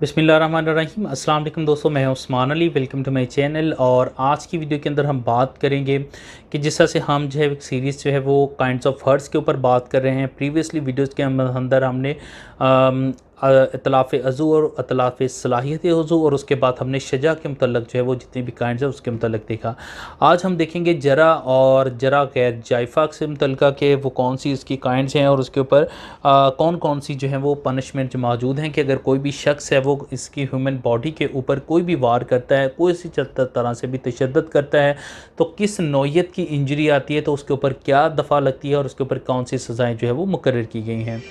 बिस्मिल्लाहिर्रहमानिर्रहीम। अस्सलाम वालेकुम दोस्तों, मैं Usman Ali. Welcome to my channel. और आज की वीडियो के अंदर हम बात करेंगे कि जिस तरह से हम जो है एक सीरीज़ जो है वो काइंड्स ऑफ हर्ट्स के ऊपर बात कर रहे हैं। प्रीवियसली वीडियोस के अंदर हमने इतलाफ़ अज़ू और इतलाफ़ सलाहियत अज़ू और उसके बाद हमने शजा के मतलब जो है वो जितने भी काइंड्स है उसके मतलब देखा। आज हम देखेंगे जरा और जरा गैर जायफ़ा से मुतल्लिक़ा के वो कौन सी इसकी काइंड्स हैं और उसके ऊपर कौन कौन सी जो है वो पनिशमेंट मौजूद हैं कि अगर कोई भी शख्स है वो इसकी ह्यूमन बॉडी के ऊपर कोई भी वार करता है, कोई सी तरह से भी तशद्दुद करता है, तो किस नौइयत की इंजरी आती है, तो उसके ऊपर क्या दफ़ा लगती है और उसके ऊपर कौन सी सज़ाएँ जो है वो मुकर्रर की गई हैं।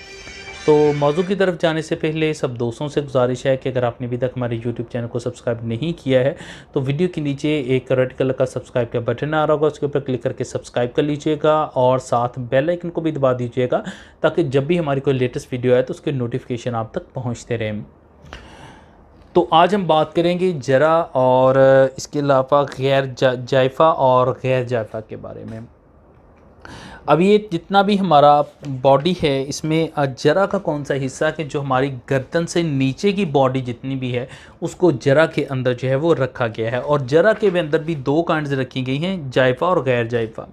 तो मौजू की तरफ जाने से पहले सब दोस्तों से गुजारिश है कि अगर आपने अभी तक हमारे यूट्यूब चैनल को सब्सक्राइब नहीं किया है तो वीडियो के नीचे एक रेड कलर का सब्सक्राइब का बटन आ रहा होगा, उसके ऊपर क्लिक करके सब्सक्राइब कर लीजिएगा और साथ बेल आइकन को भी दबा दीजिएगा ताकि जब भी हमारी कोई लेटेस्ट वीडियो आए तो उसके नोटिफिकेशन आप तक पहुँचते रहें। तो आज हम बात करेंगे जरा और इसके अलावा गैर जायफ़ा और गैर जायफ़ा के बारे में। अब ये जितना भी हमारा बॉडी है इसमें जरा का कौन सा हिस्सा कि जो हमारी गर्दन से नीचे की बॉडी जितनी भी है उसको जरा के अंदर जो है वो रखा गया है। और जरा के अंदर भी दो काइंड्स रखी गई हैं, जायफ़ा और गैर जायफ़ा।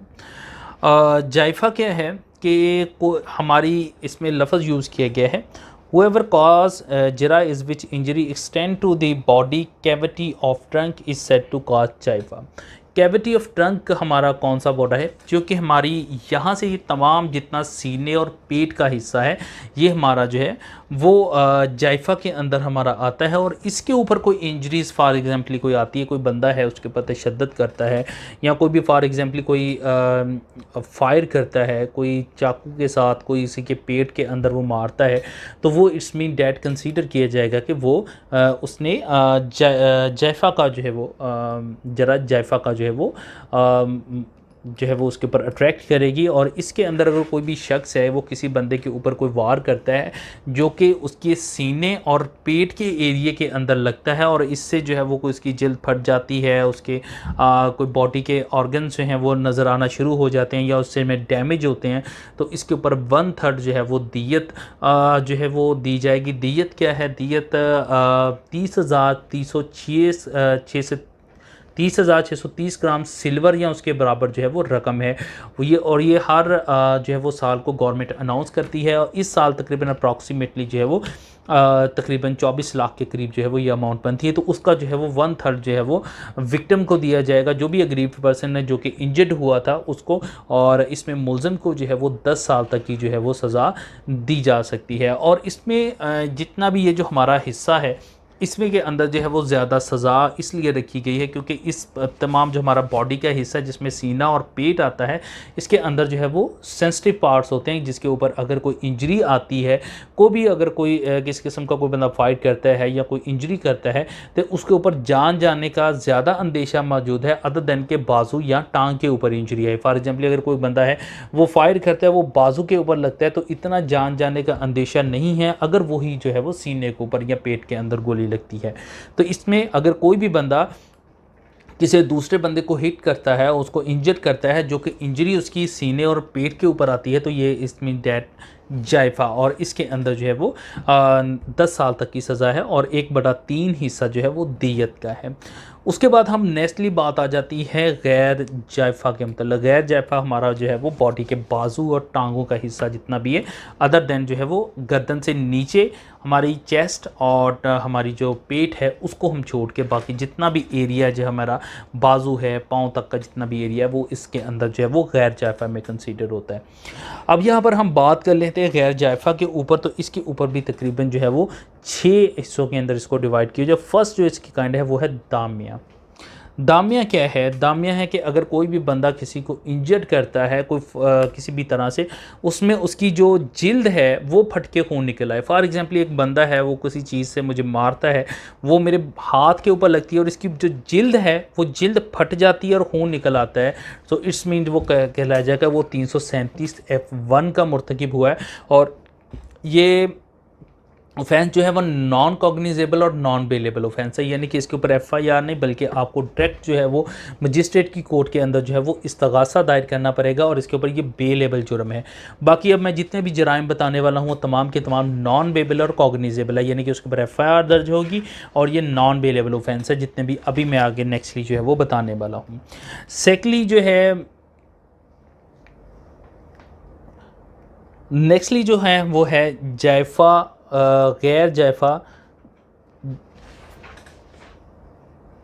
जायफ़ा क्या है कि हमारी इसमें लफ्ज़ यूज़ किया गया है whoever cause jera is which injury extend to the body cavity of trunk is said to cause jaifa। Cavity of trunk हमारा कौन सा बॉर्डर है जो कि हमारी यहाँ से ये तमाम जितना सीने और पेट का हिस्सा है ये हमारा जो है वो जायफ़ा के अंदर हमारा आता है। और इसके ऊपर कोई इंजरीज़ फॉर एग्जांपल कोई आती है, कोई बंदा है उसके ऊपर तशद्दुद करता है या कोई भी फॉर एग्जांपल कोई फायर करता है, कोई चाकू के साथ कोई इसी के पेट के अंदर वो मारता है, तो वो इट्स मीन डैट कंसीडर किया जाएगा कि वो उसने जायफ़ा का जो है वो जरा जायफ़ा का जो है वो उसके ऊपर अट्रैक्ट करेगी। और इसके अंदर अगर कोई भी शख्स है वो किसी बंदे के ऊपर कोई वार करता है जो कि उसके सीने और पेट के एरिए के अंदर लगता है और इससे जो है वो कोई उसकी जल्द फट जाती है, उसके कोई बॉडी के ऑर्गन्स जो हैं वो नज़र आना शुरू हो जाते हैं या उससे में डैमेज होते हैं, तो इसके ऊपर 1/3 जो है वो दियत जो है वो दी जाएगी। दियत क्या है? दियत 30,630 ग्राम सिल्वर या उसके बराबर जो है वो रकम है ये हर जो है वो साल को गवर्नमेंट अनाउंस करती है। और इस साल तकरीबन अप्रॉक्सीमेटली जो है वो तकरीबन 24 लाख के करीब जो है वो ये अमाउंट बनती है। तो उसका जो है वो 1/3 जो है वो विक्टिम को दिया जाएगा, जो भी अग्रीव पर्सन है जो कि इंजर्ड हुआ था उसको। और इसमें मुलज़िम को जो है वो 10 साल तक की जो है वो सज़ा दी जा सकती है। और इसमें जितना भी ये जो हमारा हिस्सा है इसमें के अंदर जो है वो ज़्यादा सज़ा इसलिए रखी गई है क्योंकि इस तमाम जो हमारा बॉडी का हिस्सा जिसमें सीना और पेट आता है इसके अंदर जो है वो सेंसिटिव पार्ट्स होते हैं जिसके ऊपर अगर कोई इंजरी आती है, भी अगर कोई किस किस्म का कोई बंदा फाइट करता है या कोई इंजरी करता है तो उसके ऊपर जान जाने का ज़्यादा अंदेशा मौजूद है अदर दैन के बाजू या टांग के ऊपर इंजरी है। फॉर एग्जाम्पल अगर कोई बंदा है वो फायर करता है वो बाजू के ऊपर लगता है तो इतना जान जाने का अंदेशा नहीं है अगर वही जो है वो सीने के ऊपर या पेट के अंदर गोली लगती है। तो इसमें अगर कोई भी बंदा किसी दूसरे बंदे को हिट करता है, उसको इंजर करता है, जो कि इंजरी उसकी सीने और पेट के ऊपर आती है, तो ये इसमें डैट जायफ़ा और इसके अंदर जो है वो 10 साल तक की सज़ा है और 1/3 हिस्सा जो है वो दियत का है। उसके बाद हम नेक्स्टली बात आ जाती है गैर जायफ़ा के मतलब। गैर जायफ़ा हमारा जो है वो बॉडी के बाजू और टांगों का हिस्सा जितना भी है अदर देन जो है वो गर्दन से नीचे हमारी चेस्ट और हमारी जो पेट है उसको हम छोड़ के बाकी जितना भी एरिया जो हमारा बाजू है पाँव तक का जितना भी एरिया है वो इसके अंदर जो है वो गैर जायफ़ा में कंसीडर होता है। अब यहाँ पर हम बात कर लेते हैं गैर जायफ़ा के ऊपर। तो इसके ऊपर भी तकरीबन जो है वो 6 हिस्सों के अंदर इसको डिवाइड किया। जो फर्स्ट जो इसकी काइंड है वो है दामिया। दामिया क्या है? दामिया है कि अगर कोई भी बंदा किसी को इंजर्ड करता है कोई किसी भी तरह से, उसमें उसकी जो जिल्द है वो फट के खून निकल आए। फॉर एग्जांपल एक बंदा है वो किसी चीज़ से मुझे मारता है, वो मेरे हाथ के ऊपर लगती है और इसकी जो जिल्द है वो जिल्द फट जाती है और खून निकल आता है, तो इट्स मीन वो कहलाया जाएगा वो 337 F1 का मुर्तकिब हुआ है। और ये ऑफेंस जो है वो नॉन कॉग्निजेबल और नॉन बेलेबल ऑफेंस है, यानी कि इसके ऊपर एफआईआर नहीं बल्कि आपको डायरेक्ट जो है वो मजिस्ट्रेट की कोर्ट के अंदर जो है वो इस्तगासा दायर करना पड़ेगा और इसके ऊपर ये बेलेबल जुर्म है। बाकी अब मैं जितने भी जराइम बताने वाला हूँ वो तमाम के तमाम नॉन बेलेबल और कॉग्निजेबल है, यानी कि उसके ऊपर एफआईआर दर्ज होगी और ये नॉन बेलेबल ऑफेंस है जितने भी अभी मैं आगे नेक्स्टली जो है वो बताने वाला हूँ। सेकंडली जो है नेक्स्टली जो है वो है जायफ़ा गैर जायफ़ा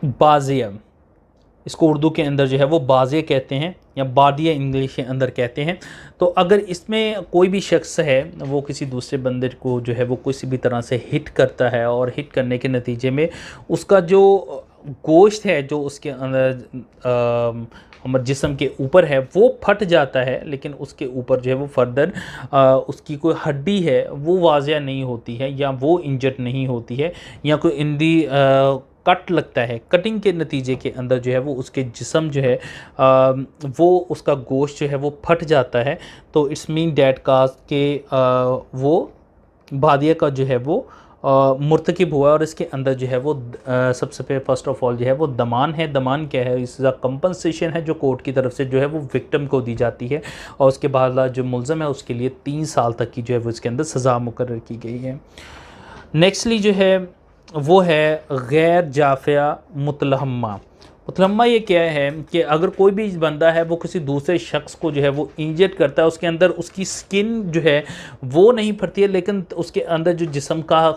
बाज़िया, इसको उर्दू के अंदर जो है वो बाज़िया कहते हैं या बादिया इंग्लिश के अंदर कहते हैं। तो अगर इसमें कोई भी शख्स है वो किसी दूसरे बंदे को जो है वो किसी भी तरह से हिट करता है और हिट करने के नतीजे में उसका जो गोश्त है जो उसके अंदर हमारे जिस्म के ऊपर है वो फट जाता है, लेकिन उसके ऊपर जो है वो फर्दर उसकी कोई हड्डी है वो वाज़िया नहीं होती है या वो इंजर्ड नहीं होती है या कोई इंदी कट लगता है, कटिंग के नतीजे के अंदर जो है वो उसके जिस्म जो है वो उसका गोश्त जो है वो फट जाता है, तो इट्स मीन डैट काज के वो बादिया का जो है वो मुर्तकिब हुआ और इसके अंदर जो है वो सबसे पहले फर्स्ट ऑफ ऑल जो है वो दमान है। दमान क्या है? इसका कंपनसेशन है जो कोर्ट की तरफ से जो है वो विक्टिम को दी जाती है और उसके बाद जो मुल्ज़म है उसके लिए 3 साल तक की जो है वो इसके अंदर सज़ा मुकर्रर की गई है। नेक्स्टली जो है वो है गैर जाफ़िया मुतलहमा। मुतलहमा ये क्या है कि अगर कोई भी बंदा है वो किसी दूसरे शख्स को जो है वो इंजर्ड करता है, उसके अंदर उसकी स्किन जो है वो नहीं फटती है लेकिन उसके अंदर जो जिस्म का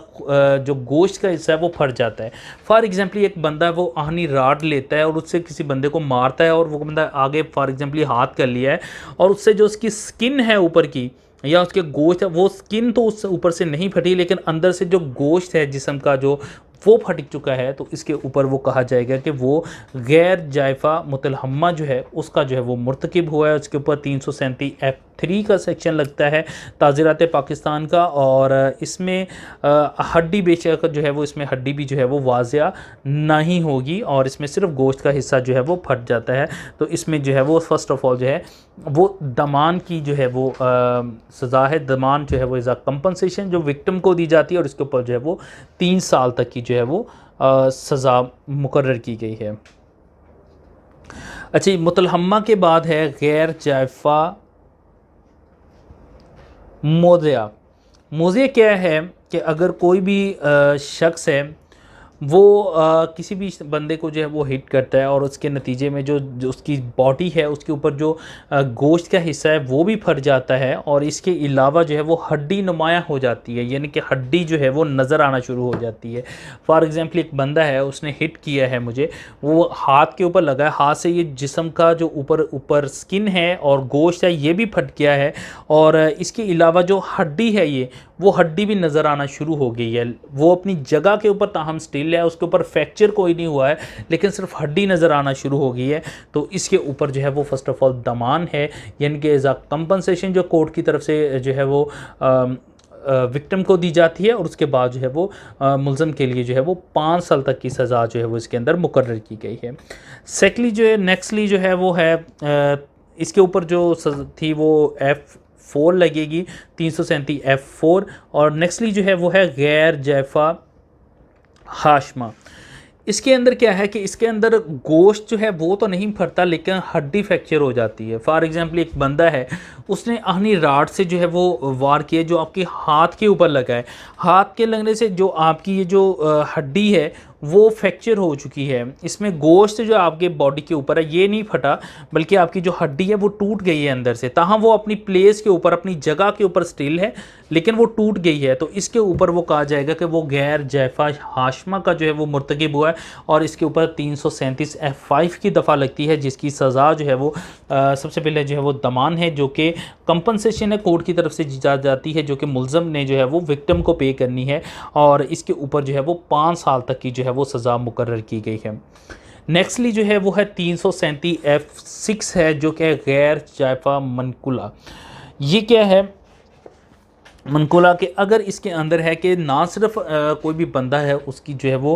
जो गोश्त का हिस्सा है वो फट जाता है। फॉर एग्जांपल एक बंदा है वो आहनी राड लेता है और उससे किसी बंदे को मारता है और वो बंदा आगे फॉर एग्जांपल हाथ कर लिया है और उससे जो उसकी स्किन है ऊपर की या उसके गोश्त है वो स्किन तो उस ऊपर से नहीं फटी लेकिन अंदर से जो गोश्त है जिस्म का जो वो फट चुका है, तो इसके ऊपर वो कहा जाएगा कि वो गैर जायफ़ा मुतलहमा जो है उसका जो है वो मुर्तकिब हुआ है। उसके ऊपर 337F3 का सेक्शन लगता है ताज़ीरात पाकिस्तान का और इसमें हड्डी बेशक जो है वो इसमें हड्डी भी जो है वो वाज़िया नहीं होगी और इसमें सिर्फ गोश्त का हिस्सा जो है वो फट जाता है। तो इसमें जो है वो फर्स्ट ऑफ ऑल जो है वो दमान की जो है वो सज़ा है। दमान जो है वो इज़ अ कंपनसेशन जो विक्टिम को दी जाती है और इसके ऊपर जो है वो 3 साल तक की जो है वो सज़ा मुकर्रर की गई है। अच्छा, मुतलहमा के बाद है गैर जायफ़ा मोज़िया। मोज़िया क्या है कि अगर कोई भी शख्स है वो किसी भी बंदे को जो है वो हिट करता है और उसके नतीजे में जो उसकी बॉडी है उसके ऊपर जो गोश्त का हिस्सा है वो भी फट जाता है और इसके अलावा जो है वो हड्डी नुमाया हो जाती है, यानी कि हड्डी जो है वो नज़र आना शुरू हो जाती है। फॉर एग्ज़ाम्पल एक बंदा है उसने हिट किया है मुझे, वो हाथ के ऊपर लगा है, हाथ से ये जिस्म का जो ऊपर स्किन है और गोश्त है ये भी फट गया है और इसके अलावा जो हड्डी है ये वो हड्डी भी नज़र आना शुरू हो गई है। वो अपनी जगह के ऊपर ताहम स्टिल है, उसके ऊपर फ्रैक्चर कोई नहीं हुआ है लेकिन सिर्फ हड्डी नज़र आना शुरू हो गई है। तो इसके ऊपर जो है वो फर्स्ट ऑफ ऑल दमान है, यानी कि एज आ कंपनसेशन जो कोर्ट की तरफ से जो है वो विक्टिम को दी जाती है और उसके बाद जो है वो मुल्ज़म के लिए जो है वो 5 साल तक की सज़ा जो है वो इसके अंदर मुकर्रर की गई है। सेकंडली जो है नेक्स्टली जो है वो है इसके ऊपर जो थी वो F4 लगेगी 337F4 और नेक्स्टली जो है वो है गैर जायफ़ा हाशमा। इसके अंदर क्या है कि इसके अंदर गोश्त जो है वो तो नहीं फटता लेकिन हड्डी फ्रैक्चर हो जाती है। फॉर एग्जांपल एक बंदा है उसने आहनी राड से जो है वो वार किया जो आपके हाथ के ऊपर लगा है, हाथ के लगने से जो आपकी ये जो हड्डी है वो फ्रैक्चर हो चुकी है। इसमें गोश्त जो आपके बॉडी के ऊपर है ये नहीं फटा बल्कि आपकी जो हड्डी है वो टूट गई है अंदर से, ताहम वो अपनी प्लेस के ऊपर अपनी जगह के ऊपर स्टिल है लेकिन वो टूट गई है। तो इसके ऊपर वो कहा जाएगा कि वो गैर जायफ़ा हाशमा का जो है वो मुर्तकिब हुआ है और इसके ऊपर 337F5 की दफ़ा लगती है जिसकी सज़ा जो है वो सबसे पहले जो है वो दमान है जो कि कंपनसेशन है कोर्ट की तरफ से दी जाती है जो कि मुल्ज़म ने जो है वो विक्टिम को पे करनी है और इसके ऊपर जो है वो 5 साल तक की जो है वो सज़ा मुकर्रर की गई है। नेक्स्टली जो है वो है 337F6 है जो कि गैर जायफ़ा मनकुला। ये क्या है मनकुला के अगर इसके अंदर है कि ना सिर्फ कोई भी बंदा है उसकी जो है वो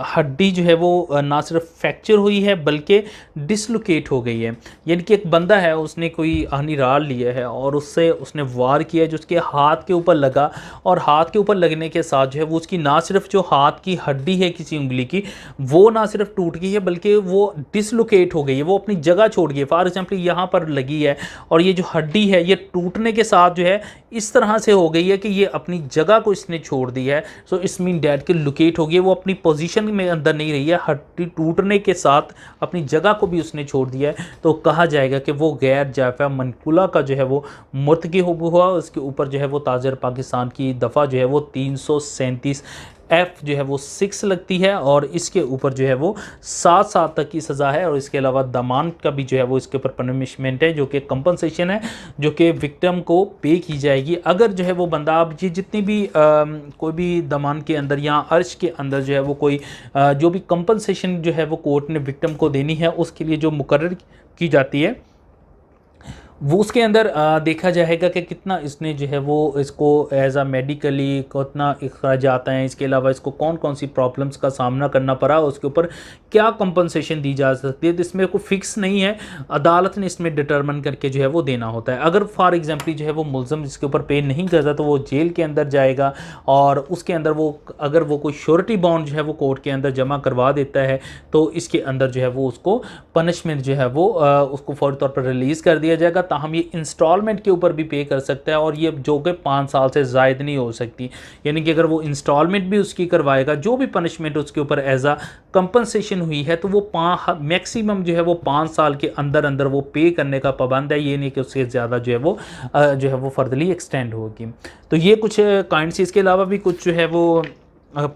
हड्डी जो है वो ना सिर्फ फ्रैक्चर हुई है बल्कि डिसलोकेट हो गई है। यानी कि एक बंदा है उसने कोई आहनी राल लिया है और उससे उसने वार किया जो उसके हाथ के ऊपर लगा, और हाथ के ऊपर लगने के साथ जो है वो उसकी ना सिर्फ जो हाथ की हड्डी है किसी उंगली की वो ना सिर्फ टूट गई है बल्कि वो डिसलोकेट हो गई है, वो अपनी जगह छोड़ गई है। फॉर एग्जाम्पल यहाँ पर लगी है और ये जो हड्डी है ये टूटने के साथ जो है इस तरह से हो गई है कि ये अपनी जगह को इसने छोड़ दी है। सो इस मीन डेट के लोकेट हो गई है, वो अपनी पोजीशन में अंदर नहीं रही है, हड्डी टूटने के साथ अपनी जगह को भी उसने छोड़ दिया है। तो कहा जाएगा कि वो गैर जायफ़ा मनकुला का जो है वो मुर्तकि हुआ। उसके ऊपर जो है वो ताजर पाकिस्तान की दफ़ा जो है वो 337 F जो है वो 6 लगती है और इसके ऊपर जो है वो 7 साल तक की सज़ा है। और इसके अलावा दमान का भी जो है वो इसके ऊपर पनिशमेंट है जो कि कंपनसेशन है जो कि विक्टिम को पे की जाएगी। अगर जो है वो बंदा अब ये जितनी भी कोई भी दमान के अंदर या अर्श के अंदर जो है वो कोई जो भी कंपनसेशन जो है वो कोर्ट ने विक्टिम को देनी है उसके लिए जो मुकर्रर की जाती है वो उसके अंदर देखा जाएगा कि कितना इसने जो है वो इसको एज आ मेडिकली कितना अखराज आता है, इसके अलावा इसको कौन कौन सी प्रॉब्लम्स का सामना करना पड़ा, उसके ऊपर क्या कंपनसेशन दी जा सकती है। तो इसमें कोई फिक्स नहीं है, अदालत ने इसमें डिटरमिन करके जो है वो देना होता है। अगर फॉर एग्जाम्पल जो है वो मुलज़म इसके ऊपर पे नहीं करता तो वो जेल के अंदर जाएगा और उसके अंदर वो अगर वो कोई श्योरिटी बॉन्ड जो है वो कोर्ट के अंदर जमा करवा देता है तो इसके अंदर जो है वो उसको पनिशमेंट जो है वो उसको फौरी तौर पर रिलीज़ कर दिया जाएगा। हम ये इंस्टॉलमेंट के ऊपर भी पे कर सकते हैं और ये जो कि 5 साल से ज़ायद नहीं हो सकती। यानी कि अगर वो इंस्टॉलमेंट भी उसकी करवाएगा जो भी पनिशमेंट उसके ऊपर एज आ कंपनसेशन हुई है तो वो मैक्सिमम जो है वो 5 साल के अंदर अंदर वो पे करने का पाबंद है। ये नहीं कि उससे ज़्यादा जो है वो फर्दरली एक्सटेंड होगी। तो ये कुछ काइंड्स, इसके अलावा भी कुछ जो है वो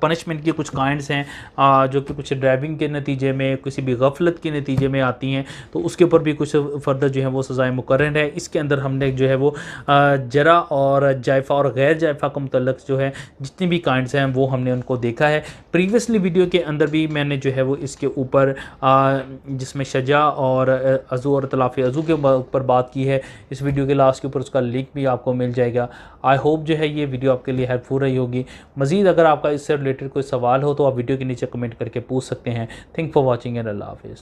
पनिशमेंट की कुछ काइंड्स हैं जो कि कुछ ड्राइविंग के नतीजे में किसी भी गफलत के नतीजे में आती हैं तो उसके ऊपर भी कुछ फर्दर जो है वो सज़ाएँ मुकर्रर है। इसके अंदर हमने जो है वो जरा और जायफ़ा और गैर जायफ़ा को मुतल्लक़ जो है जितनी भी काइंड्स हैं वो हमने उनको देखा है। प्रीवियसली वीडियो के अंदर भी मैंने जो है वो इसके ऊपर जिसमें सजा और अज़ू और तलाफ़ी अज़ू के ऊपर बात की है। इस वीडियो के लास्ट के ऊपर उसका लिंक भी आपको मिल जाएगा। आई होप जो है ये वीडियो आपके लिए हेल्पफुल रही होगी। मज़ीद अगर आपका इससे रिलेटेड कोई सवाल हो तो आप वीडियो के नीचे कमेंट करके पूछ सकते हैं। थैंक फॉर वॉचिंग एंड अल्लाह हाफ़िज़।